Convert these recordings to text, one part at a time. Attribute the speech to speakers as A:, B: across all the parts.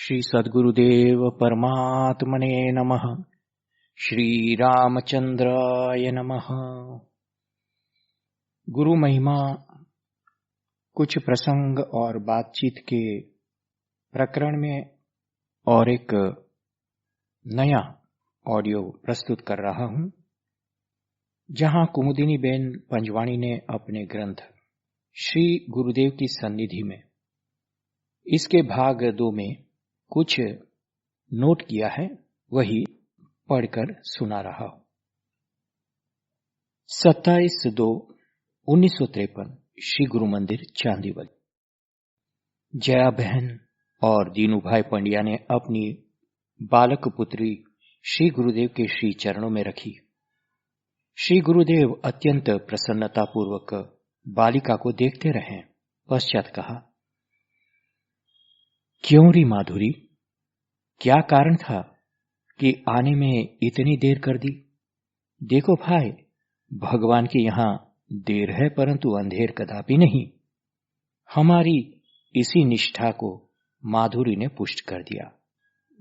A: श्री सद्गुरुदेव परमात्मने नमः। श्री रामचंद्राय नमः। गुरु महिमा कुछ प्रसंग और बातचीत के प्रकरण में और एक नया ऑडियो प्रस्तुत कर रहा हूं, जहां कुमुदिनी बेन पंजवाणी ने अपने ग्रंथ श्री गुरुदेव की सन्निधि में इसके भाग 2 में कुछ नोट किया है, वही पढ़कर सुना रहा हूं। 27/2/1953 श्री गुरु मंदिर चांदीवली। जया बहन और दीनू भाई पंड्या ने अपनी बालक पुत्री श्री गुरुदेव के श्री चरणों में रखी। श्री गुरुदेव अत्यंत प्रसन्नतापूर्वक बालिका को देखते रहे। पश्चात कहा, क्यों री माधुरी, क्या कारण था कि आने में इतनी देर कर दी? देखो भाई, भगवान के यहां देर है परंतु अंधेर कदापि नहीं। हमारी इसी निष्ठा को माधुरी ने पुष्ट कर दिया।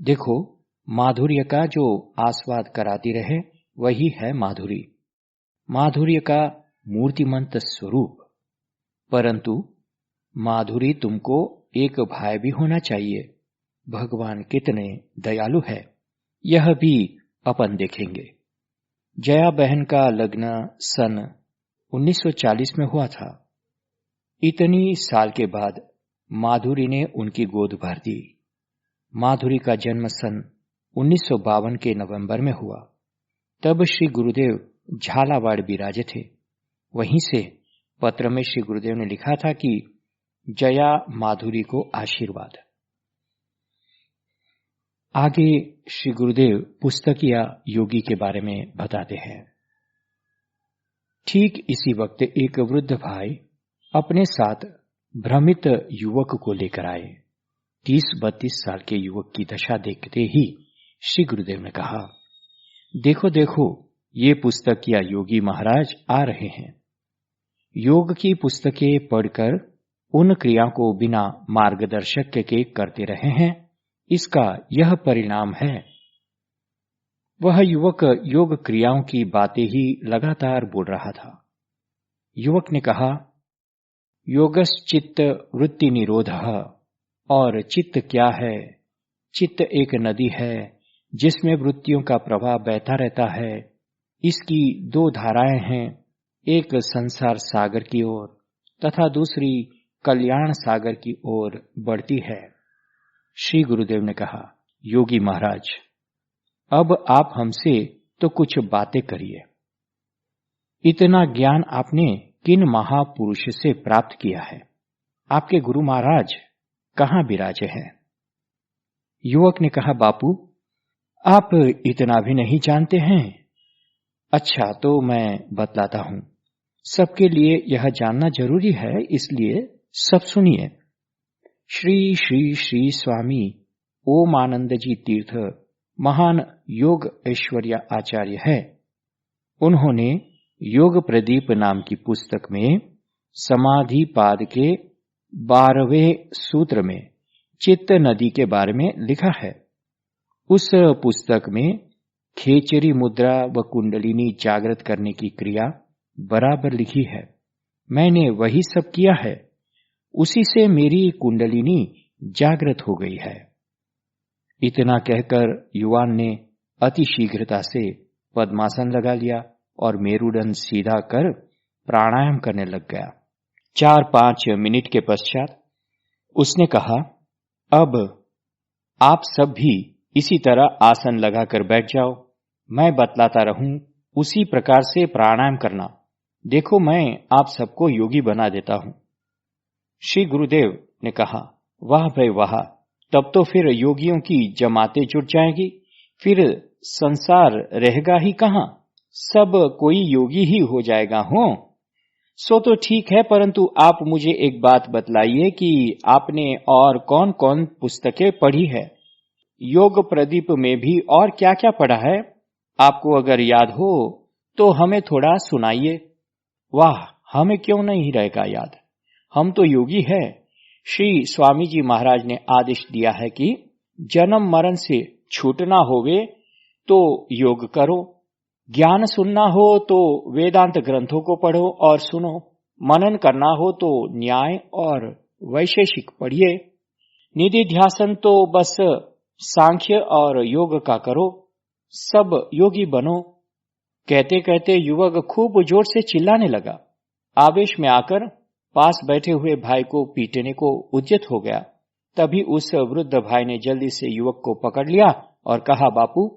A: देखो, माधुर्य का जो आस्वाद कराती रहे वही है माधुरी, माधुर्य का मूर्तिमंत स्वरूप। परंतु माधुरी तुमको एक भाई भी होना चाहिए। भगवान कितने दयालु है, यह भी अपन देखेंगे। जया बहन का लग्न सन 1940 में हुआ था। इतनी साल के बाद माधुरी ने उनकी गोद भर दी। माधुरी का जन्म सन 1952 के नवंबर में हुआ। तब श्री गुरुदेव झालावाड़ विराजे थे। वहीं से पत्र में श्री गुरुदेव ने लिखा था कि जया माधुरी को आशीर्वाद। आगे श्री गुरुदेव पुस्तकिया योगी के बारे में बताते हैं। ठीक इसी वक्त एक वृद्ध भाई अपने साथ भ्रमित युवक को लेकर आए। 30-32 साल के युवक की दशा देखते ही श्री गुरुदेव ने कहा, देखो देखो, ये पुस्तकिया योगी महाराज आ रहे हैं। योग की पुस्तकें पढ़कर उन क्रियाओं को बिना मार्गदर्शक के करते रहे हैं, इसका यह परिणाम है। वह युवक योग क्रियाओं की बातें ही लगातार बोल रहा था। युवक ने कहा, योगश्चित्त वृत्ति निरोधः। और चित्त क्या है? चित्त एक नदी है जिसमें वृत्तियों का प्रवाह बहता रहता है। इसकी 2 धाराएं हैं, एक संसार सागर की ओर तथा दूसरी कल्याण सागर की ओर बढ़ती है। श्री गुरुदेव ने कहा, योगी महाराज, अब आप हमसे तो कुछ बातें करिए। इतना ज्ञान आपने किन महापुरुष से प्राप्त किया है? आपके गुरु महाराज कहां विराजे हैं? युवक ने कहा, बापू, आप इतना भी नहीं जानते हैं? अच्छा, तो मैं बतलाता हूं। सबके लिए यह जानना जरूरी है, इसलिए सब सुनिए। श्री श्री श्री स्वामी ओम आनंद जी तीर्थ महान योग ऐश्वर्य आचार्य है। उन्होंने योग प्रदीप नाम की पुस्तक में समाधि पाद के 12वें सूत्र में चित्त नदी के बारे में लिखा है। उस पुस्तक में खेचरी मुद्रा व कुंडलिनी जागृत करने की क्रिया बराबर लिखी है। मैंने वही सब किया है, उसी से मेरी कुंडलिनी जागृत हो गई है। इतना कहकर युवान ने अति शीघ्रता से पद्मासन लगा लिया और मेरुदंड सीधा कर प्राणायाम करने लग गया। 4-5 मिनट के पश्चात उसने कहा, अब आप सब भी इसी तरह आसन लगाकर बैठ जाओ। मैं बतलाता रहूं, उसी प्रकार से प्राणायाम करना। देखो, मैं आप सबको योगी बना देता हूं। श्री गुरुदेव ने कहा, वाह भाई वाह, तब तो फिर योगियों की जमातें जुट जाएंगी, फिर संसार रहेगा ही कहां, सब कोई योगी ही हो जाएगा। हो सो तो ठीक है, परंतु आप मुझे एक बात बतलाइए कि आपने और कौन कौन पुस्तकें पढ़ी है? योग प्रदीप में भी और क्या क्या पढ़ा है? आपको अगर याद हो तो हमें थोड़ा सुनाइए। वाह, हमें क्यों नहीं रहेगा याद, हम तो योगी है। श्री स्वामी जी महाराज ने आदेश दिया है कि जन्म मरण से छूटना होवे तो योग करो, ज्ञान सुनना हो तो वेदांत ग्रंथों को पढ़ो और सुनो, मनन करना हो तो न्याय और वैशेषिक पढ़िए, निधि ध्यासन तो बस सांख्य और योग का करो, सब योगी बनो। कहते कहते युवक खूब जोर से चिल्लाने लगा। आवेश में आकर पास बैठे हुए भाई को पीटने को उद्यत हो गया। तभी उस वृद्ध भाई ने जल्दी से युवक को पकड़ लिया और कहा, बापू,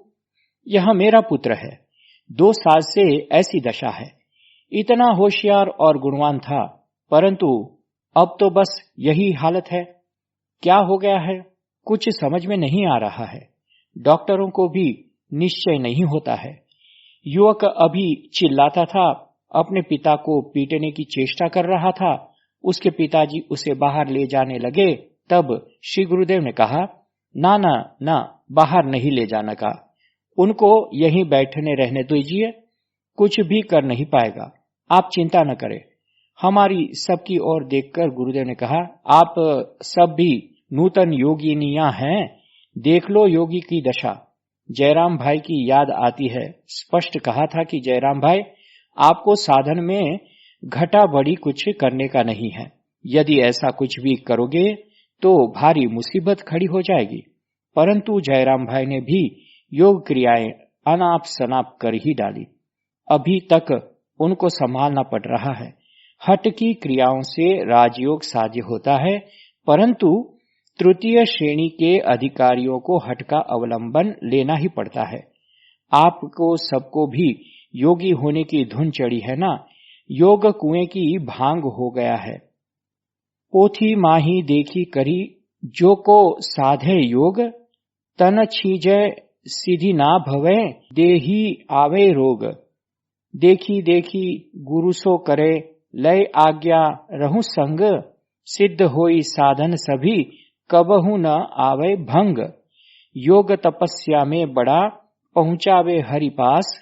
A: यह मेरा पुत्र है, 2 साल से ऐसी दशा है। इतना होशियार और गुणवान था, परंतु अब तो बस यही हालत है। क्या हो गया है, कुछ समझ में नहीं आ रहा है। डॉक्टरों को भी निश्चय नहीं होता है। युवक अभी चिल्लाता था, अपने पिता को पीटने की चेष्टा कर रहा था। उसके पिताजी उसे बाहर ले जाने लगे। तब श्री गुरुदेव ने कहा, ना ना ना, बाहर नहीं ले जाने का, उनको यहीं बैठने रहने दीजिए, कुछ भी कर नहीं पाएगा, आप चिंता न करें। हमारी सबकी ओर देखकर गुरुदेव ने कहा, आप सब भी नूतन योगिनियां हैं, देख लो योगी की दशा। जयराम भाई की याद आती है। स्पष्ट कहा था कि जयराम भाई, आपको साधन में घटा बढ़ी कुछ करने का नहीं है। यदि ऐसा कुछ भी करोगे तो भारी मुसीबत खड़ी हो जाएगी। परंतु जयराम भाई ने भी योग क्रियाएं अनाप शनाप कर ही डाली। अभी तक उनको संभालना पड़ रहा है। हठ की क्रियाओं से राजयोग साध्य होता है, परंतु तृतीय श्रेणी के अधिकारियों को हठ का अवलंबन लेना ही पड़ता है। आपको सबको भी योगी होने की धुन चढ़ी है ना। योग कुएं की भांग हो गया है। पोथी माही देखी करी, जो को साधे योग, तन छीजय सीधी ना भवे, देही आवे रोग। देखी देखी गुरु सो करे, लय आज्ञा रहु संग, सिद्ध होई साधन सभी, कबहु न आवे भंग। योग तपस्या में बड़ा, पहुंचावे हरि पास,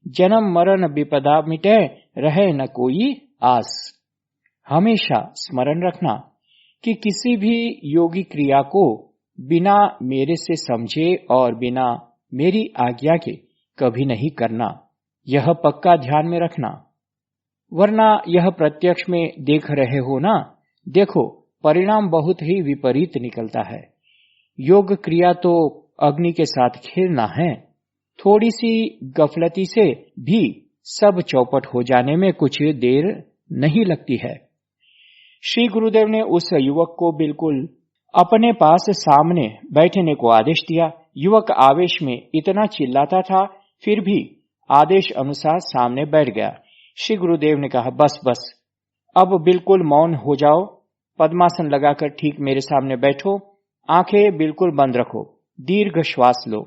A: जन्म मरण विपदा मिटे, रहे न कोई आस। हमेशा स्मरण रखना कि किसी भी योगी क्रिया को बिना मेरे से समझे और बिना मेरी आज्ञा के कभी नहीं करना। यह पक्का ध्यान में रखना, वरना यह प्रत्यक्ष में देख रहे हो ना, देखो परिणाम बहुत ही विपरीत निकलता है। योग क्रिया तो अग्नि के साथ खेलना है। थोड़ी सी गफलती से भी सब चौपट हो जाने में कुछ देर नहीं लगती है। श्री गुरुदेव ने उस युवक को बिल्कुल अपने पास सामने बैठने को आदेश दिया। युवक आवेश में इतना चिल्लाता था, फिर भी आदेश अनुसार सामने बैठ गया। श्री गुरुदेव ने कहा, बस बस, अब बिल्कुल मौन हो जाओ, पद्मासन लगाकर ठीक मेरे सामने बैठो, आंखें बिल्कुल बंद रखो, दीर्घ श्वास लो।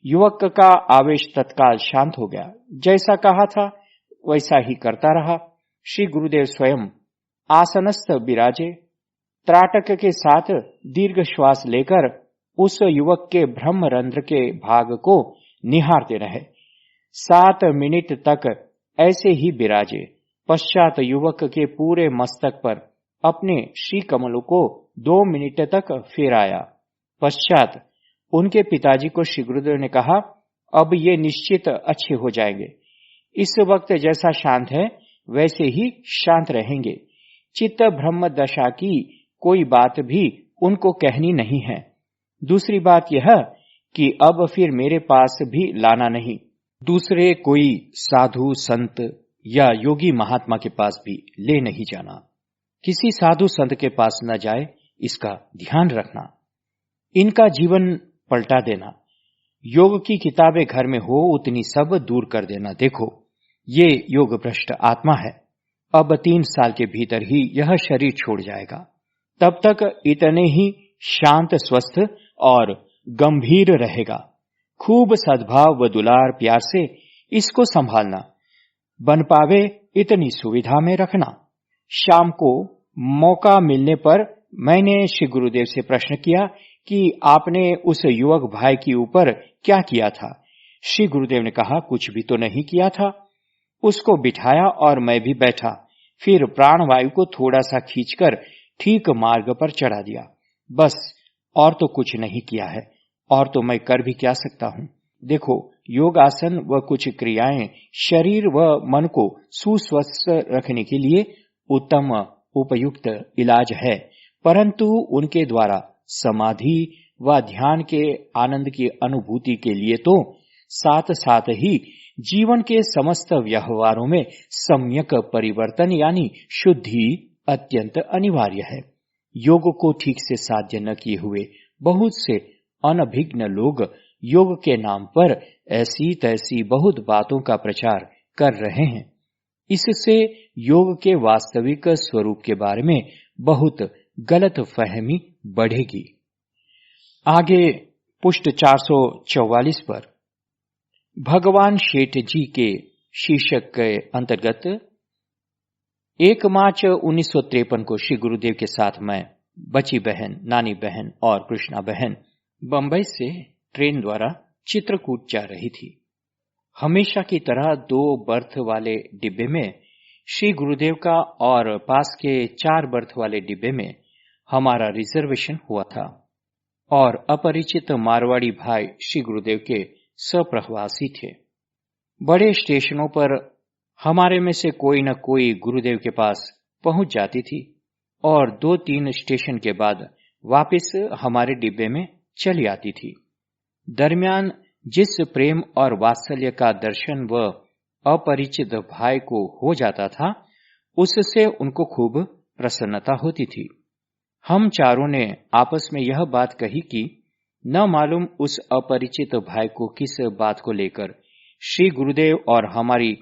A: युवक का आवेश तत्काल शांत हो गया। जैसा कहा था वैसा ही करता रहा। श्री गुरुदेव स्वयं आसनस्थ विराजे, त्राटक के साथ दीर्घ श्वास लेकर उस युवक के ब्रह्मरंध्र के भाग को निहारते रहे। 7 मिनट तक ऐसे ही विराजे। पश्चात युवक के पूरे मस्तक पर अपने श्री कमलों को 2 मिनट तक फेराया। पश्चात उनके पिताजी को श्री गुरुदेव ने कहा, अब ये निश्चित अच्छे हो जाएंगे। इस वक्त जैसा शांत है वैसे ही शांत रहेंगे। चित्त ब्रह्म दशा की कोई बात भी उनको कहनी नहीं है। दूसरी बात यह कि अब फिर मेरे पास भी लाना नहीं, दूसरे कोई साधु संत या योगी महात्मा के पास भी ले नहीं जाना। किसी साधु संत के पास न जाए, इसका ध्यान रखना। इनका जीवन पलटा देना। योग की किताबें घर में हो उतनी सब दूर कर देना। देखो, ये योग भ्रष्ट आत्मा है, अब 3 साल के भीतर ही यह शरीर छोड़ जाएगा। तब तक इतने ही शांत, स्वस्थ और गंभीर रहेगा। खूब सद्भाव व दुलार प्यार से इसको संभालना। बन पावे इतनी सुविधा में रखना। शाम को मौका मिलने पर मैंने श्री गुरुदेव से प्रश्न किया कि आपने उस युवक भाई के ऊपर क्या किया था। श्री गुरुदेव ने कहा, कुछ भी तो नहीं किया था। उसको बिठाया और मैं भी बैठा, फिर प्राणवायु को थोड़ा सा खींचकर ठीक मार्ग पर चढ़ा दिया, बस, और तो कुछ नहीं किया है। और तो मैं कर भी क्या सकता हूं। देखो, योगासन व कुछ क्रियाएं शरीर व मन को सुस्वस्थ रखने के लिए उत्तम उपयुक्त इलाज है, परंतु उनके द्वारा समाधि व ध्यान के आनंद की अनुभूति के लिए तो साथ साथ ही जीवन के समस्त व्यवहारों में सम्यक परिवर्तन यानी शुद्धि अत्यंत अनिवार्य है। योग को ठीक से साध्य न किए हुए बहुत से अनभिज्ञ लोग योग के नाम पर ऐसी तैसी बहुत बातों का प्रचार कर रहे हैं। इससे योग के वास्तविक स्वरूप के बारे में बहुत गलत फहमी बढ़ेगी। आगे पुष्ट 444 पर भगवान शेठ जी के शीर्षक के अंतर्गत 1 मार्च 1953 को श्री गुरुदेव के साथ मैं, बची बहन, नानी बहन और कृष्णा बहन बंबई से ट्रेन द्वारा चित्रकूट जा रही थी। हमेशा की तरह 2 बर्थ वाले डिब्बे में श्री गुरुदेव का और पास के 4 बर्थ वाले डिब्बे में हमारा रिजर्वेशन हुआ था और अपरिचित मारवाड़ी भाई श्री गुरुदेव के सप्रवासी थे। बड़े स्टेशनों पर हमारे में से कोई न कोई गुरुदेव के पास पहुंच जाती थी और 2-3 स्टेशन के बाद वापस हमारे डिब्बे में चली आती थी। दरमियान जिस प्रेम और वात्सल्य का दर्शन व अपरिचित भाई को हो जाता था, उससे उनको खूब प्रसन्नता होती थी। हम चारों ने आपस में यह बात कही कि न मालूम उस अपरिचित भाई को किस बात को लेकर श्री गुरुदेव और हमारी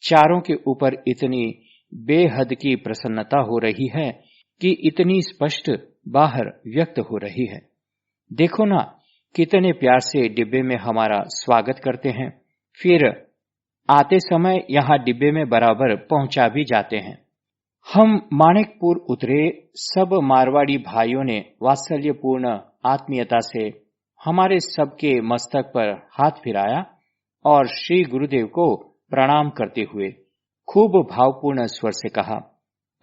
A: चारों के ऊपर इतनी बेहद की प्रसन्नता हो रही है कि इतनी स्पष्ट बाहर व्यक्त हो रही है। देखो ना, कितने प्यार से डिब्बे में हमारा स्वागत करते हैं, फिर आते समय यहाँ डिब्बे में बराबर पहुंचा भी जाते हैं। हम माणिकपुर उतरे, सब मारवाड़ी भाइयों ने वात्सल्यपूर्ण आत्मीयता से हमारे सबके मस्तक पर हाथ फिराया और श्री गुरुदेव को प्रणाम करते हुए खूब भावपूर्ण स्वर से कहा,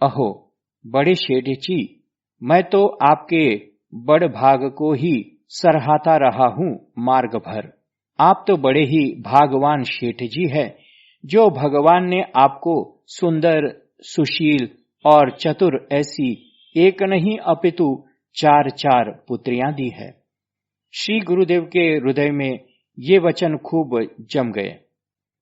A: अहो बड़े शेठ जी, मैं तो आपके बड़ भाग को ही सराहता रहा हूं मार्ग भर। आप तो बड़े ही भागवान शेठ जी है, जो भगवान ने आपको सुंदर, सुशील और चतुर ऐसी एक नहीं अपितु 4 पुत्रियां दी है। श्री गुरुदेव के हृदय में ये वचन खूब जम गए।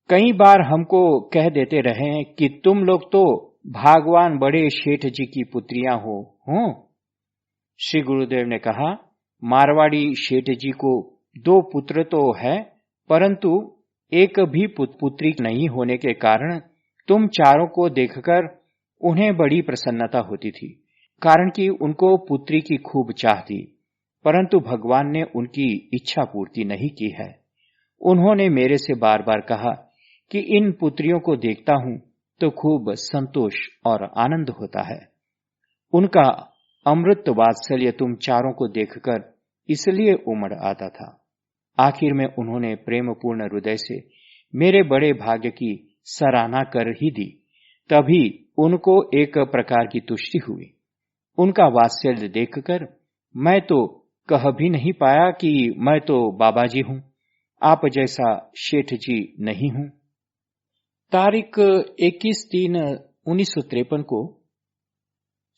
A: कई बार हमको कह देते रहे कि तुम लोग तो भागवान बड़े शेठ जी की पुत्रियां हो। श्री गुरुदेव ने कहा, मारवाड़ी शेठ जी को 2 पुत्र तो है, परंतु एक भी पुत्री नहीं होने के कारण तुम चारों को देखकर उन्हें बड़ी प्रसन्नता होती थी, कारण कि उनको पुत्री की खूब चाह थी, परंतु भगवान ने उनकी इच्छा पूर्ति नहीं की है। उन्होंने मेरे से बार बार कहा कि इन पुत्रियों को देखता हूं तो खूब संतोष और आनंद होता है। उनका अमृत वात्सल्य तुम चारों को देखकर इसलिए उमड़ आता था। आखिर में उन्होंने प्रेमपूर्ण हृदय से मेरे बड़े भाग्य की सराहना कर ही दी, तभी उनको एक प्रकार की तुष्टि हुई। उनका वात्सल्य देखकर मैं तो कह भी नहीं पाया कि मैं तो बाबा जी हूं, आप जैसा शेठ जी नहीं हूं। तारीख 21/3/1953 को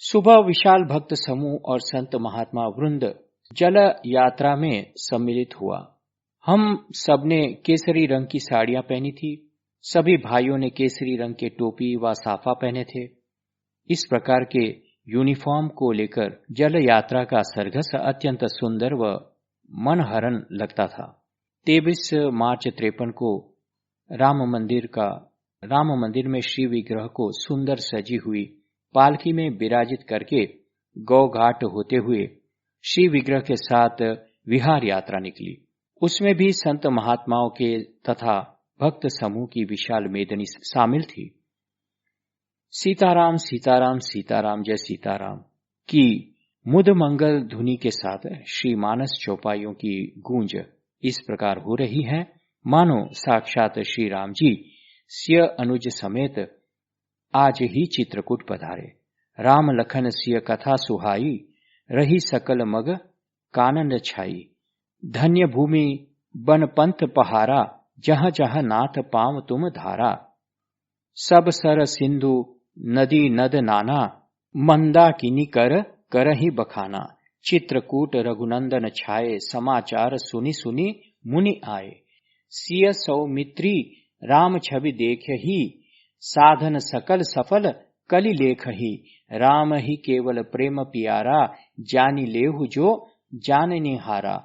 A: सुबह विशाल भक्त समूह और संत महात्मा वृंद जल यात्रा में सम्मिलित हुआ। हम सबने केसरी रंग की साड़ियां पहनी थी। सभी भाइयों ने केसरी रंग के टोपी व साफा पहने थे। इस प्रकार के यूनिफॉर्म को लेकर जल यात्रा का सरघस अत्यंत सुंदर व मनहरण लगता था। 23 मार्च 53 को राम मंदिर में श्री विग्रह को सुंदर सजी हुई पालकी में विराजित करके गौ घाट होते हुए श्री विग्रह के साथ विहार यात्रा निकली। उसमें भी संत महात्माओं के तथा भक्त समूह की विशाल मेदनी शामिल थी। सीताराम सीताराम सीताराम जय सीताराम की मुद मंगल धुनी के साथ श्री मानस चौपाइयों की गूंज इस प्रकार हो रही है, मानो साक्षात श्री राम जी सिय अनुज समेत आज ही चित्रकूट पधारे। राम लखन सिय कथा सुहाई, रही सकल मग कानन छाई। धन्य भूमि बन पंथ पहारा, जहाँ जहाँ नाथ पाँव तुम धारा। सब सर सिंधु नदी नद नाना, मंदाकिनी कर करहि बखाना। चित्रकूट रघुनंदन छाये, समाचार सुनि सुनि मुनि आए। सिय सौमित्री राम छवि देखहि, साधन सकल सफल कलि लेखहि। राम ही केवल प्रेम पियारा, जानि लेहु जो जाननि हारा।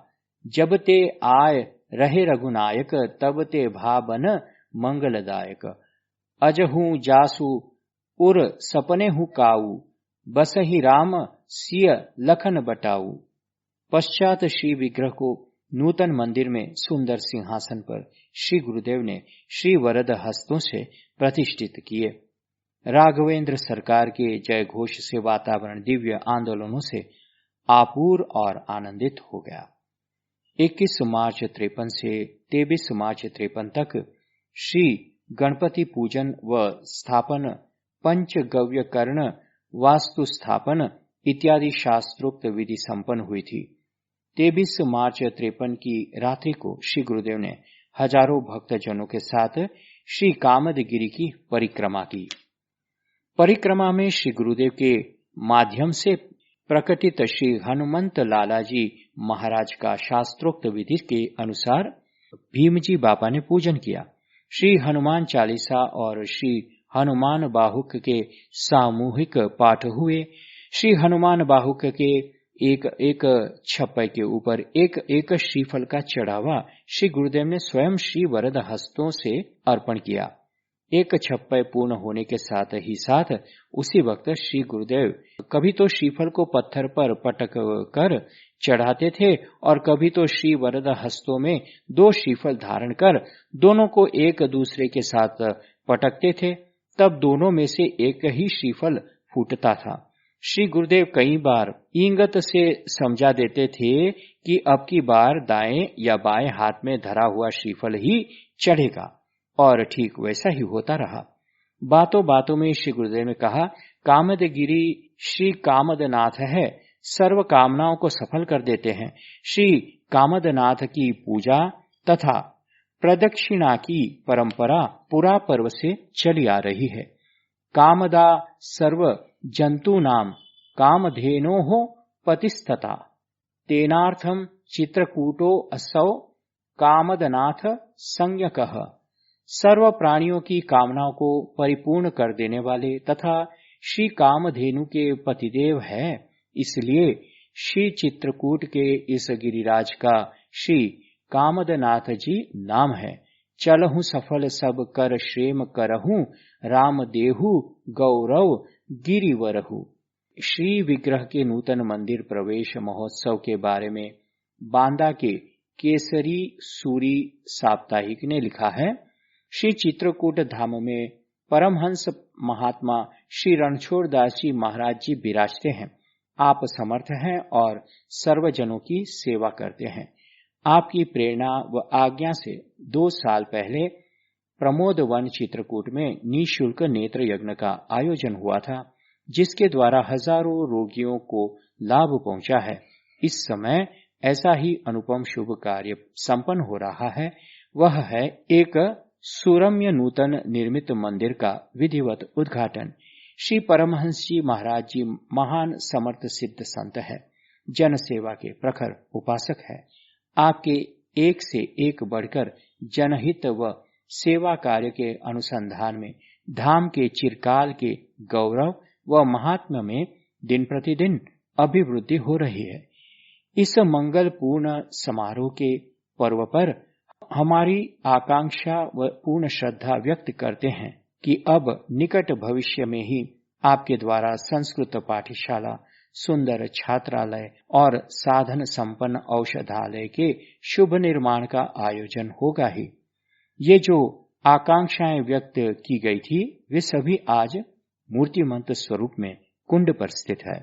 A: जब ते आय रहे रघुनायक, तब ते भाबन मंगलदायक। अजहू जासु उर सपने हु काऊ, बसहि राम सिय लखन बटाऊ। पश्चात श्री विग्रह को नूतन मंदिर में सुंदर सिंहासन पर श्री गुरुदेव ने श्री वरद हस्तों से प्रतिष्ठित किए। राघवेंद्र सरकार के जय घोष से वातावरण दिव्य आंदोलनों से आपूर और आनंदित हो गया। 21 मार्च 53 से 23 मार्च 53 तक श्री गणपति पूजन व स्थापन, पंचगव्य कर्ण, वास्तु स्थापन इत्यादि शास्त्रोक्त विधि संपन्न हुई थी। 23 मार्च 53 की रात्रि को श्री गुरुदेव ने हजारों भक्तजनों के साथ श्री कामदगिरी की परिक्रमा की। परिक्रमा में श्री गुरुदेव के माध्यम से प्रकटित श्री हनुमंत लालाजी महाराज का शास्त्रोक्त विधि के अनुसार भीमजी बापा ने पूजन किया। श्री हनुमान चालीसा और श्री हनुमान बाहुक के सामूहिक पाठ हुए। श्री हनुमान बाहुक के एक छप्पे के ऊपर एक श्रीफल का चढ़ावा श्री गुरुदेव ने स्वयं श्री वरद हस्तों से अर्पण किया। एक छप्पे पूर्ण होने के साथ ही साथ उसी वक्त श्री गुरुदेव कभी तो श्रीफल को पत्थर पर पटक कर चढ़ाते थे और कभी तो श्री वरद हस्तों में 2 श्रीफल धारण कर दोनों को एक दूसरे के साथ पटकते थे। तब दोनों में से एक ही श्रीफल फूटता था। श्री गुरुदेव कई बार इंगत से समझा देते थे कि अब की बार दाएं या बाएं हाथ में धरा हुआ श्रीफल ही चढ़ेगा, और ठीक वैसा ही होता रहा। बातों बातों में श्री गुरुदेव ने कहा, कामदगिरी श्री कामदनाथ है, सर्व कामनाओं को सफल कर देते हैं। श्री कामदनाथ की पूजा तथा प्रदक्षिणा की परंपरा पुरा पर्व से चली आ रही है। कामदा सर्व जंतु नाम कामधेनोः पतिस्तथा, तेनार्थम चित्रकूटो असौ कामदनाथ संज्ञकः। सर्व प्राणियों की कामनाओं को परिपूर्ण कर देने वाले तथा श्री कामधेनु के पतिदेव है, इसलिए श्री चित्रकूट के इस गिरिराज का श्री कामदनाथ जी नाम है। चलहु सफल सब कर श्रेम करहूं, राम देहु गौरव गिरिवरहु। श्री विग्रह के नूतन मंदिर प्रवेश महोत्सव के बारे में बांदा के केसरी सूरी साप्ताहिक ने लिखा है, श्री चित्रकूट धाम में परमहंस महात्मा श्री रणछोड़ दास जी महाराज जी विराजते हैं। आप समर्थ हैं और सर्वजनों की सेवा करते हैं। आपकी प्रेरणा व आज्ञा से 2 साल पहले प्रमोद वन चित्रकूट में निःशुल्क नेत्र यज्ञ का आयोजन हुआ था, जिसके द्वारा हजारों रोगियों को लाभ पहुंचा है। इस समय ऐसा ही अनुपम शुभ कार्य संपन्न हो रहा है। वह है एक सुरम्य नूतन निर्मित मंदिर का विधिवत उद्घाटन। श्री परमहंस जी महाराज जी महान समर्थ सिद्ध संत है, जन सेवा के प्रखर उपासक है। आपके एक से एक बढ़कर जनहित व सेवा कार्य के अनुसंधान में धाम के चिरकाल के गौरव व महात्म्य में दिन प्रतिदिन अभिवृद्धि हो रही है। इस मंगलपूर्ण समारोह के पर्व पर हमारी आकांक्षा व पूर्ण श्रद्धा व्यक्त करते हैं कि अब निकट भविष्य में ही आपके द्वारा संस्कृत पाठशाला, सुंदर छात्रालय और साधन संपन्न औषधालय के शुभ निर्माण का आयोजन होगा ही। ये जो आकांक्षाएं व्यक्त की गई थी, वे सभी आज मूर्तिमंत स्वरूप में कुंड पर स्थित है।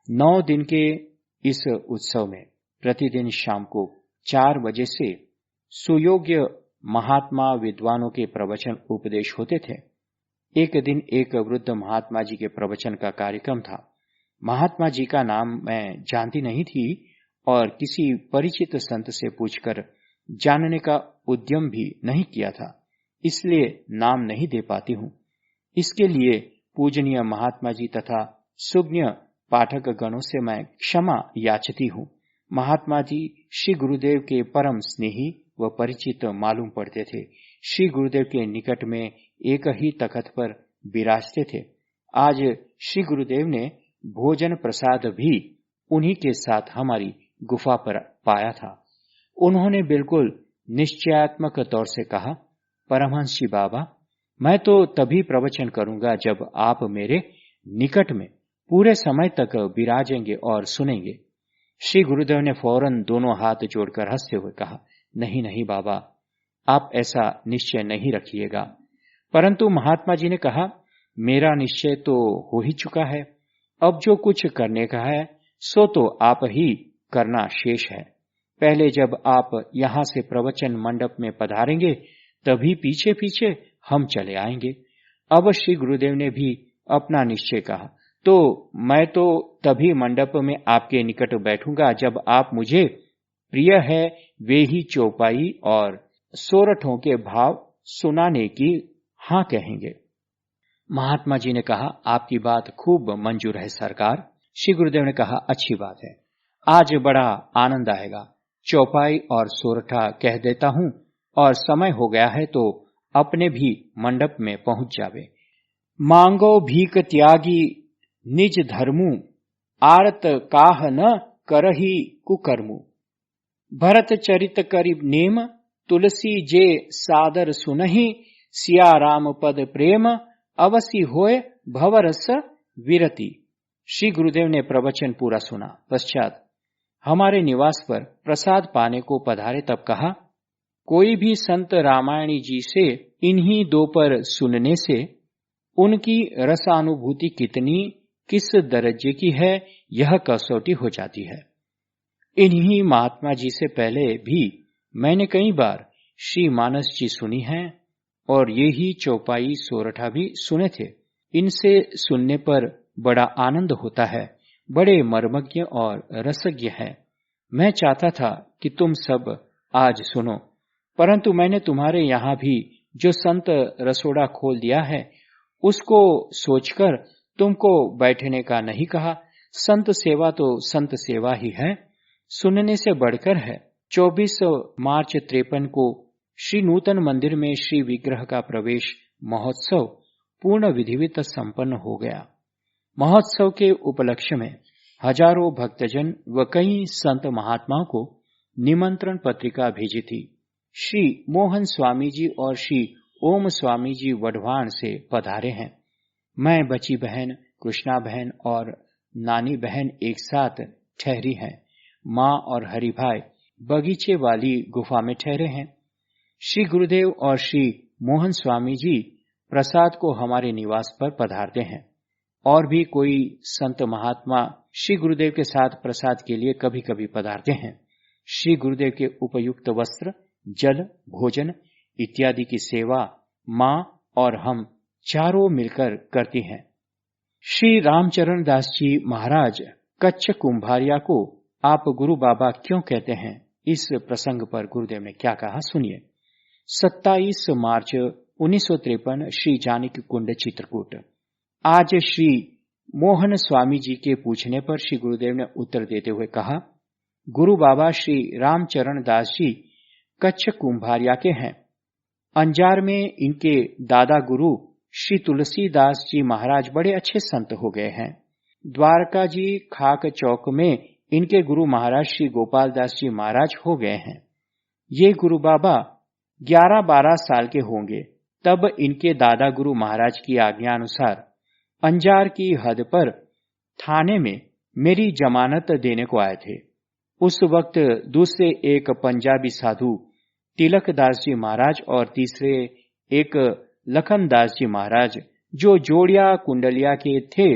A: 9 दिन के इस उत्सव में प्रतिदिन शाम को 4 बजे से सुयोग्य महात्मा विद्वानों के प्रवचन उपदेश होते थे। एक दिन एक वृद्ध महात्मा जी के प्रवचन का कार्यक्रम था। महात्मा जी का नाम मैं जानती नहीं थी और किसी परिचित संत से पूछकर जानने का उद्यम भी नहीं किया था, इसलिए नाम नहीं दे पाती हूँ। इसके लिए पूजनीय महात्मा जी तथा सुज्ञ पाठक गणों से मैं क्षमा याचती हूँ। महात्मा जी श्री गुरुदेव के परम स्नेही व परिचित मालूम पड़ते थे। श्री गुरुदेव के निकट में एक ही तख्त पर विराजते थे। आज श्री गुरुदेव ने भोजन प्रसाद भी उन्हीं के साथ हमारी गुफा पर पाया था। उन्होंने बिल्कुल निश्चयात्मक तौर से कहा, परमहंस जी बाबा, मैं तो तभी प्रवचन करूंगा जब आप मेरे निकट में पूरे समय तक विराजेंगे और सुनेंगे। श्री गुरुदेव ने फौरन दोनों हाथ जोड़कर हंसते हुए कहा, नहीं नहीं बाबा, आप ऐसा निश्चय नहीं रखिएगा। परंतु महात्मा जी ने कहा, मेरा निश्चय तो हो ही चुका है, अब जो कुछ करने का है सो तो आप ही करना शेष है। पहले जब आप यहां से प्रवचन मंडप में पधारेंगे तभी पीछे पीछे हम चले आएंगे। अब श्री गुरुदेव ने भी अपना निश्चय कहा, तो मैं तो तभी मंडप में आपके निकट बैठूंगा जब आप मुझे प्रिय है वे ही चौपाई और सोरठों के भाव सुनाने की हाँ कहेंगे। महात्मा जी ने कहा, आपकी बात खूब मंजूर है सरकार। श्री गुरुदेव ने कहा, अच्छी बात है, आज बड़ा आनंद आएगा। चौपाई और सोरठा कह देता हूं और समय हो गया है तो अपने भी मंडप में पहुंच जावे। मांगो भीख त्यागी निज धर्मु, आरत काह न करही कुकर्मु। भरत चरित करि नेम, तुलसी जे सादर सुनहि। सिया राम पद प्रेम, अवसी होय भवरस विरति। श्री गुरुदेव ने प्रवचन पूरा सुना। पश्चात हमारे निवास पर प्रसाद पाने को पधारे तब कहा, कोई भी संत रामायणी जी से इन्हीं दो पर सुनने से उनकी रसानुभूति कितनी किस दर्जे की है यह कसौटी हो जाती है। इन्हीं महात्मा जी से पहले भी मैंने कई बार श्री मानस जी सुनी है और ये ही चौपाई सोरठा भी सुने थे। इनसे सुनने पर बड़ा आनंद होता है, बड़े मर्मज्ञ और रसज्ञ हैं। मैं चाहता था कि तुम सब आज सुनो, परंतु मैंने तुम्हारे यहाँ भी जो संत रसोड़ा खोल दिया है उसको सोचकर तुमको बैठने का नहीं कहा। संत सेवा तो संत सेवा ही है, सुनने से बढ़कर है। 24 मार्च 53 को श्री नूतन मंदिर में श्री विग्रह का प्रवेश महोत्सव पूर्ण विधिवत संपन्न हो गया। महोत्सव के उपलक्ष्य में हजारों भक्तजन व कई संत महात्माओं को निमंत्रण पत्रिका भेजी थी। श्री मोहन स्वामी जी और श्री ओम स्वामी जी वढवाण से पधारे हैं। मैं बची बहन, कृष्णा बहन और नानी बहन एक साथ ठहरी हैं। माँ और हरि भाई बगीचे वाली गुफा में ठहरे हैं। श्री गुरुदेव और श्री मोहन स्वामी जी प्रसाद को हमारे निवास पर पधारते हैं। और भी कोई संत महात्मा श्री गुरुदेव के साथ प्रसाद के लिए कभी कभी पधारते हैं। श्री गुरुदेव के उपयुक्त वस्त्र, जल, भोजन इत्यादि की सेवा माँ और हम चारों मिलकर करती हैं। श्री रामचरण दास जी महाराज कच्छ कुंभारिया को आप गुरु बाबा क्यों कहते हैं, इस प्रसंग पर गुरुदेव ने क्या कहा सुनिए। 27 मार्च 1953 श्री जानकी कुंड चित्रकूट। आज श्री मोहन स्वामी जी के पूछने पर श्री गुरुदेव ने उत्तर देते हुए कहा, गुरु बाबा श्री रामचरण दास जी कच्छ कुंभारिया के हैं। अंजार में इनके दादा गुरु श्री तुलसीदास जी महाराज बड़े अच्छे संत हो गए हैं। द्वारका जी खाक चौक में इनके गुरु महाराज श्री गोपाल दास जी महाराज हो गए हैं। ये गुरु बाबा 11-12 साल के होंगे तब इनके दादा गुरु महाराज की आज्ञा अनुसार अंजार की हद पर थाने में मेरी जमानत देने को आए थे। उस वक्त दूसरे एक पंजाबी साधु तिलक दास जी महाराज और तीसरे एक लखन दास जी महाराज जो जोड़िया कुंडलिया के थे,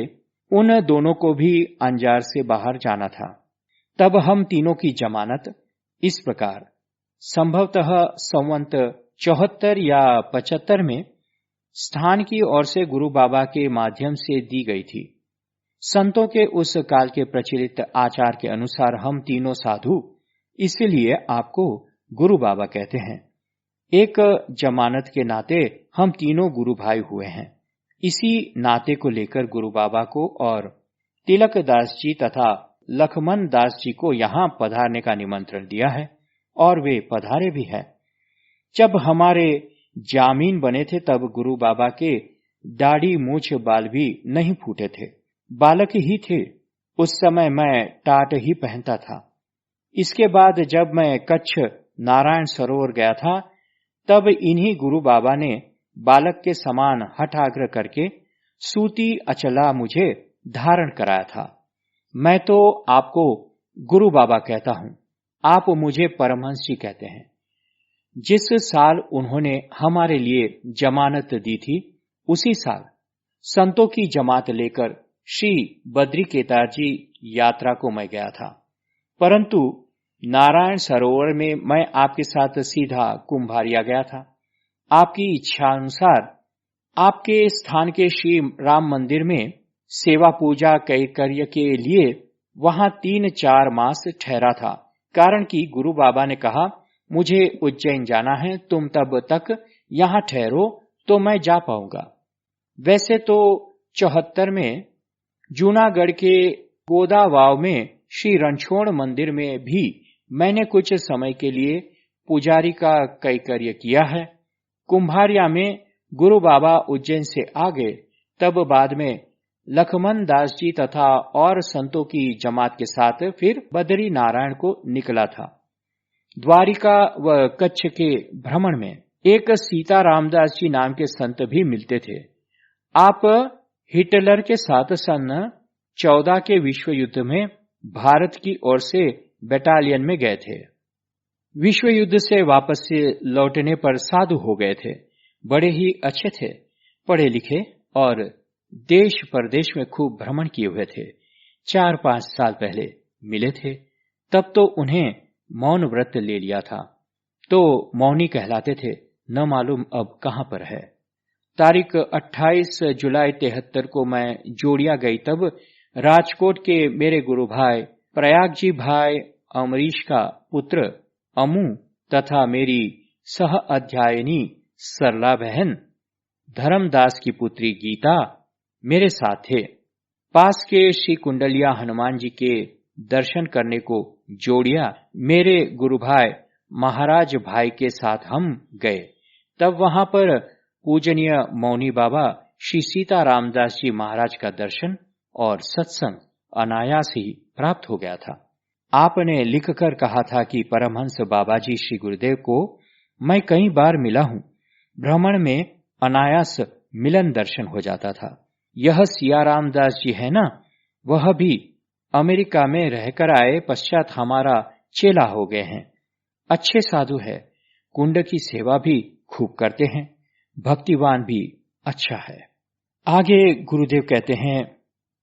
A: उन दोनों को भी अंजार से बाहर जाना था। तब हम तीनों की जमानत इस प्रकार संभवतः संवत 74 या 75 में स्थान की ओर से गुरु बाबा के माध्यम से दी गई थी। संतों के उस काल के प्रचलित आचार के अनुसार हम तीनों साधु इसलिए आपको गुरु बाबा कहते हैं। एक जमानत के नाते हम तीनों गुरु भाई हुए हैं। इसी नाते को लेकर गुरु बाबा को और तिलक दास जी तथा लखमन दास जी को यहाँ पधारने का निमंत्रण दिया है और वे पधारे भी हैं। जब हमारे जामीन बने थे तब गुरु बाबा के दाढ़ी मूछ बाल भी नहीं फूटे थे, बालक ही थे। उस समय मैं टाट ही पहनता था। इसके बाद जब मैं कच्छ नारायण सरोवर गया था तब इन्हीं गुरु बाबा ने बालक के समान हठाग्रह करके सूती अचला मुझे धारण कराया था। मैं तो आपको गुरु बाबा कहता हूं, आप मुझे परमहंस जी कहते हैं। जिस साल उन्होंने हमारे लिए जमानत दी थी उसी साल संतों की जमात लेकर श्री बद्री केदार जी यात्रा को मैं गया था, परंतु नारायण सरोवर में मैं आपके साथ सीधा कुंभारिया गया था। आपकी इच्छा अनुसार आपके स्थान के श्री राम मंदिर में सेवा पूजा कैंकर्य के लिए वहां 3-4 मास ठहरा था, कारण कि गुरु बाबा ने कहा मुझे उज्जैन जाना है, तुम तब तक यहां ठहरो तो मैं जा पाऊंगा। वैसे तो 74 में जूनागढ़ के गोदावाव में श्री रणछोड़ मंदिर में भी मैंने कुछ समय के लिए पुजारी का कैंकर्य किया है। कुंभारिया में गुरु बाबा उज्जैन से आ गए तब बाद में लखमन दास जी तथा और संतों की जमात के साथ फिर बद्री नारायण को निकला था। द्वारिका व कच्छ के भ्रमण में एक सीता रामदास जी नाम के संत भी मिलते थे। आप हिटलर के साथ सन 14 के विश्व युद्ध में भारत की ओर से बटालियन में गए थे। विश्व युद्ध से वापस से लौटने पर साधु हो गए थे। बड़े ही अच्छे थे, पढ़े लिखे और देश परदेश में खूब भ्रमण किए हुए थे। 4-5 साल पहले मिले थे, तब तो उन्हें मौन व्रत ले लिया था, तो मौनी कहलाते थे। न मालूम अब कहां पर है। तारीख 28 जुलाई 73 को मैं जोड़िया गई तब राजकोट के मेरे गुरु भाई प्रयाग जी भाई अमरीश का पुत्र अमू तथा मेरी सह अध्यायनी सरला बहन धर्मदास की पुत्री गीता मेरे साथ थे। पास के श्री कुंडलिया हनुमान जी के दर्शन करने को जोड़िया मेरे गुरु भाई महाराज भाई के साथ हम गए। तब वहां पर पूजनीय मौनी बाबा श्री सीता रामदास जी महाराज का दर्शन और सत्संग अनायास ही प्राप्त हो गया था। आपने लिखकर कहा था कि परमहंस बाबा जी श्री गुरुदेव को मैं कई बार मिला हूं। भ्रमण में अनायास मिलन दर्शन हो जाता था। यह सिया रामदास जी है ना, वह भी अमेरिका में रहकर आए पश्चात हमारा चेला हो गए हैं। अच्छे साधु है, कुंड की सेवा भी खूब करते हैं, भक्तिवान भी अच्छा है। आगे गुरुदेव कहते हैं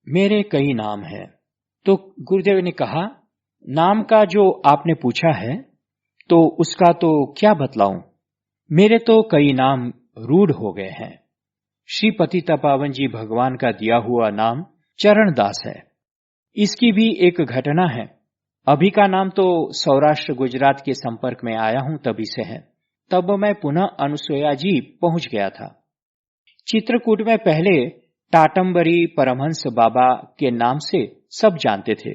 A: मेरे कई नाम हैं। तो गुरुदेव ने कहा नाम का जो आपने पूछा है तो उसका तो क्या बतलाऊं, मेरे तो कई नाम रूढ़ हो गए हैं। श्री पतित पावन जी भगवान का दिया हुआ नाम चरणदास है। इसकी भी एक घटना है। अभी का नाम तो सौराष्ट्र गुजरात के संपर्क में आया हूं तभी से है। तब मैं पुनः अनुसुया जी पहुंच गया था। चित्रकूट में पहले टाटम्बरी परमहंस बाबा के नाम से सब जानते थे।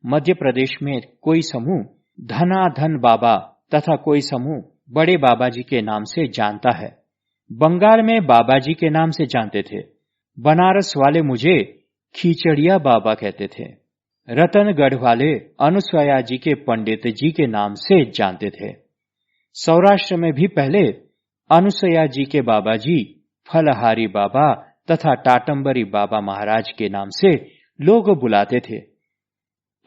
A: मध्य प्रदेश में कोई समूह धनाधन बाबा तथा कोई समूह बड़े बाबा जी के नाम से जानता है। बंगाल में बाबा जी के नाम से जानते थे। बनारस वाले मुझे खीचड़िया बाबा कहते थे। रतनगढ़ वाले अनुसुया जी के पंडित जी के नाम से जानते थे। सौराष्ट्र में भी पहले अनुसुया जी के बाबा जी फलहारी बाबा तथा टाटम्बरी बाबा महाराज के नाम से लोग बुलाते थे।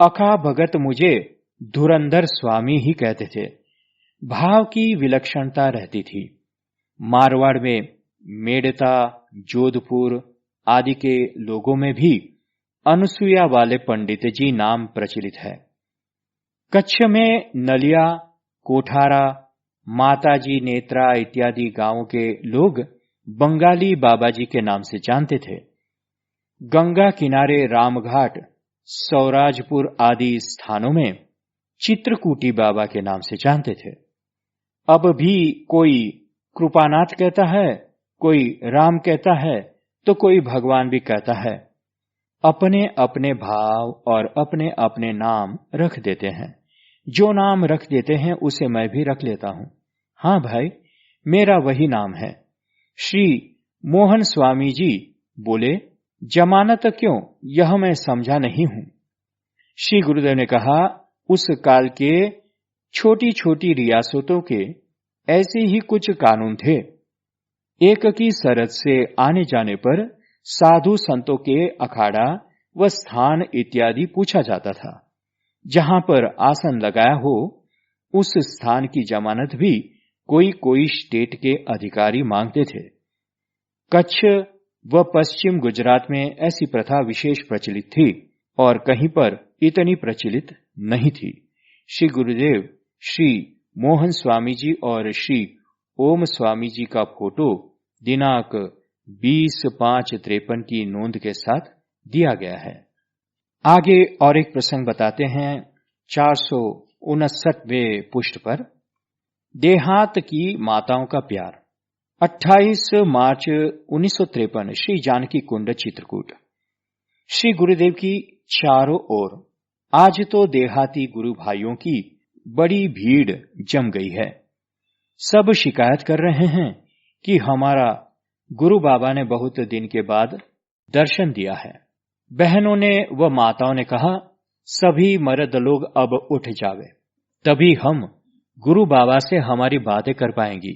A: अखा भगत मुझे धुरंधर स्वामी ही कहते थे। भाव की विलक्षणता रहती थी। मारवाड़ में मेड़ता, जोधपुर आदि के लोगों में भी अनुसुया वाले पंडित जी नाम प्रचलित है। कच्छ में नलिया, कोठारा, माताजी नेत्रा इत्यादि गांवों के लोग बंगाली बाबा जी के नाम से जानते थे। गंगा किनारे रामघाट, सौराजपुर आदि स्थानों में चित्रकूटी बाबा के नाम से जानते थे। अब भी कोई कृपानाथ कहता है, कोई राम कहता है, तो कोई भगवान भी कहता है। अपने अपने भाव और अपने अपने नाम रख देते हैं। जो नाम रख देते हैं उसे मैं भी रख लेता हूं। हाँ भाई, मेरा वही नाम है। श्री मोहन स्वामी जी बोले, जमानत क्यों, यह मैं समझा नहीं हूं। श्री गुरुदेव ने कहा, उस काल के छोटी छोटी रियासतों के ऐसे ही कुछ कानून थे। एक की शरत से आने जाने पर साधु संतों के अखाड़ा व स्थान इत्यादि पूछा जाता था। जहां पर आसन लगाया हो उस स्थान की जमानत भी कोई कोई स्टेट के अधिकारी मांगते थे। कच्छ व पश्चिम गुजरात में ऐसी प्रथा विशेष प्रचलित थी और कहीं पर इतनी प्रचलित नहीं थी। श्री गुरुदेव, श्री मोहन स्वामी जी और श्री ओम स्वामी जी का फोटो दिनांक 20/5/53 की नोंद के साथ दिया गया है। आगे और एक प्रसंग बताते हैं। 459वें पृष्ठ पर देहात की माताओं का प्यार। 28 मार्च 1953 श्री जानकी कुंड, चित्रकूट। श्री गुरुदेव की चारों ओर आज तो देहाती गुरु भाइयों की बड़ी भीड़ जम गई है। सब शिकायत कर रहे हैं कि हमारा गुरु बाबा ने बहुत दिन के बाद दर्शन दिया है। बहनों ने व माताओं ने कहा, सभी मर्द लोग अब उठ जावे, तभी हम गुरु बाबा से हमारी बातें कर पाएंगी।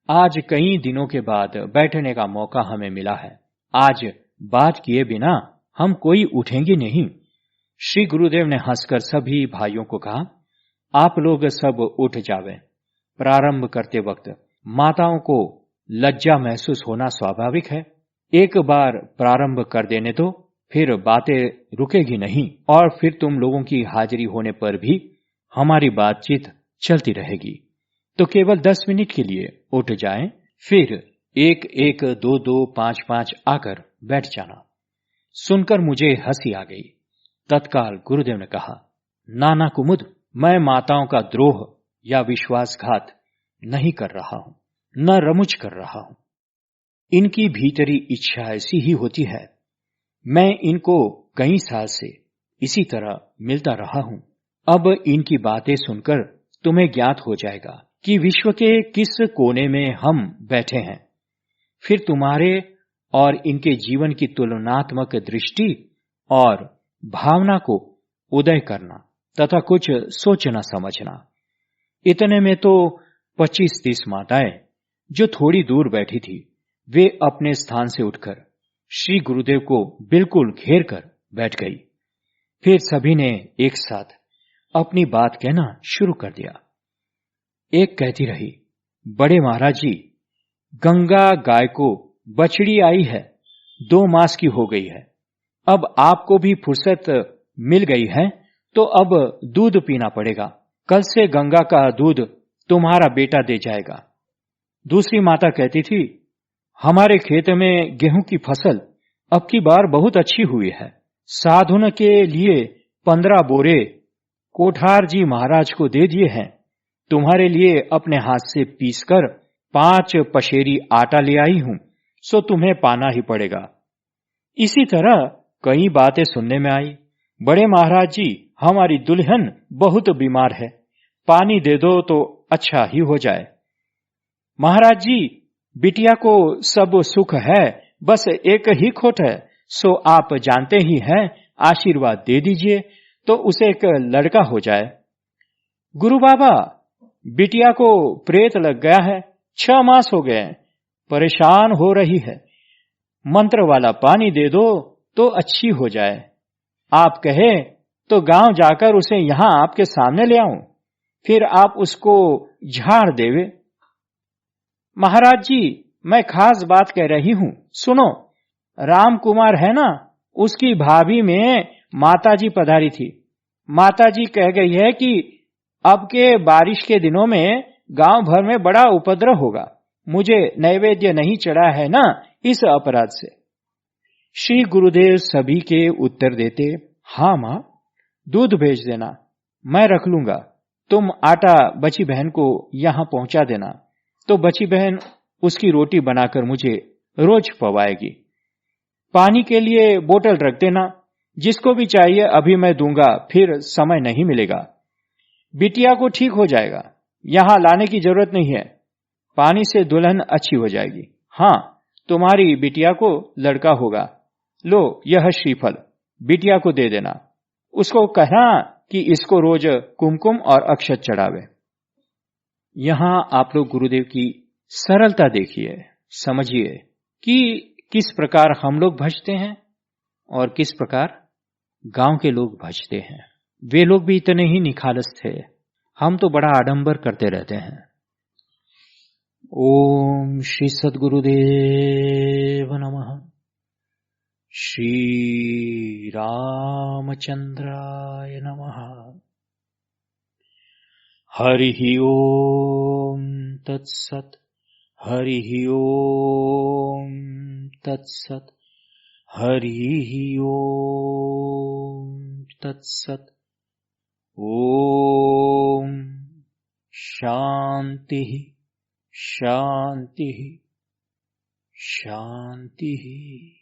A: आज कई दिनों के बाद बैठने का मौका हमें मिला है। आज बात किए बिना हम कोई उठेंगे नहीं। श्री गुरुदेव ने हंसकर सभी भाइयों को कहा, आप लोग सब उठ जावे। प्रारंभ करते वक्त माताओं को लज्जा महसूस होना स्वाभाविक है। एक बार प्रारंभ कर देने दो, फिर बातें रुकेगी नहीं और फिर तुम लोगों की हाजिरी होने पर भी हमारी बातचीत चलती रहेगी। तो केवल 10 मिनट के लिए उठ जाएं, फिर 1-1, 2-2, 5-5 आकर बैठ जाना। सुनकर मुझे हंसी आ गई। तत्काल गुरुदेव ने कहा, नाना कुमुद, मैं माताओं का द्रोह या विश्वासघात नहीं कर रहा हूं, न रमुच कर रहा हूं। इनकी भीतरी इच्छा ऐसी ही होती है। मैं इनको कई साल से इसी तरह मिलता रहा हूं। अब इनकी बातें सुनकर तुम्हें ज्ञात हो जाएगा कि विश्व के किस कोने में हम बैठे हैं। फिर तुम्हारे और इनके जीवन की तुलनात्मक दृष्टि और भावना को उदय करना तथा कुछ सोचना समझना। इतने में तो 25-30 माताएं जो थोड़ी दूर बैठी थी, वे अपने स्थान से उठकर श्री गुरुदेव को बिल्कुल घेर कर बैठ गई। फिर सभी ने एक साथ अपनी बात कहना शुरू कर दिया। एक कहती रही, बड़े महाराज जी, गंगा गाय को बछड़ी आई है, 2 मास की हो गई है। अब आपको भी फुर्सत मिल गई है तो अब दूध पीना पड़ेगा। कल से गंगा का दूध तुम्हारा बेटा दे जाएगा। दूसरी माता कहती थी, हमारे खेत में गेहूं की फसल अब की बार बहुत अच्छी हुई है। साधुन के लिए 15 बोरे कोठार जी महाराज को दे दिए हैं। तुम्हारे लिए अपने हाथ से पीसकर 5 पशेरी आटा ले आई हूं, सो तुम्हें पाना ही पड़ेगा। इसी तरह कई बातें सुनने में आई। बड़े महाराज जी, हमारी दुल्हन बहुत बीमार है, पानी दे दो तो अच्छा ही हो जाए। महाराज जी, बिटिया को सब सुख है, बस एक ही खोट है, सो आप जानते ही हैं, आशीर्वाद दे दीजिए तो उसे एक लड़का हो जाए। गुरु बाबा, बिटिया को प्रेत लग गया है, 6 मास हो गए, परेशान हो रही है। मंत्र वाला पानी दे दो तो अच्छी हो जाए। आप कहे तो गांव जाकर उसे यहां आपके सामने ले आऊं, फिर आप उसको झाड़ देवे। महाराज जी, मैं खास बात कह रही हूं, सुनो। राम कुमार है ना, उसकी भाभी में माताजी पधारी थी। माताजी कह गई है कि अब के बारिश के दिनों में गांव भर में बड़ा उपद्रव होगा। मुझे नैवेद्य नहीं चढ़ा है ना, इस अपराध से। श्री गुरुदेव सभी के उत्तर देते, हाँ मां, दूध भेज देना, मैं रख लूंगा। तुम आटा बची बहन को यहां पहुंचा देना, तो बची बहन उसकी रोटी बनाकर मुझे रोज पवाएगी। पानी के लिए बोतल रख देना, जिसको भी चाहिए अभी मैं दूंगा, फिर समय नहीं मिलेगा। बिटिया को ठीक हो जाएगा, यहां लाने की जरूरत नहीं है। पानी से दुल्हन अच्छी हो जाएगी। हाँ, तुम्हारी बिटिया को लड़का होगा। लो यह श्रीफल बिटिया को दे देना। उसको कहना कि इसको रोज कुमकुम और अक्षत चढ़ावे। यहां आप लोग गुरुदेव की सरलता देखिए, समझिए कि किस प्रकार हम लोग भजते हैं और किस प्रकार गांव के लोग भजते हैं। वे लोग भी इतने ही निखालस थे, हम तो बड़ा आडंबर करते रहते हैं। ओम श्री सद्गुरुदेव नमः। श्री रामचंद्राय नमः। हरि ओम तत्सत्। हरि ओम तत्सत्। हरि ओम तत्सत्। ओम शांति शांति शांति।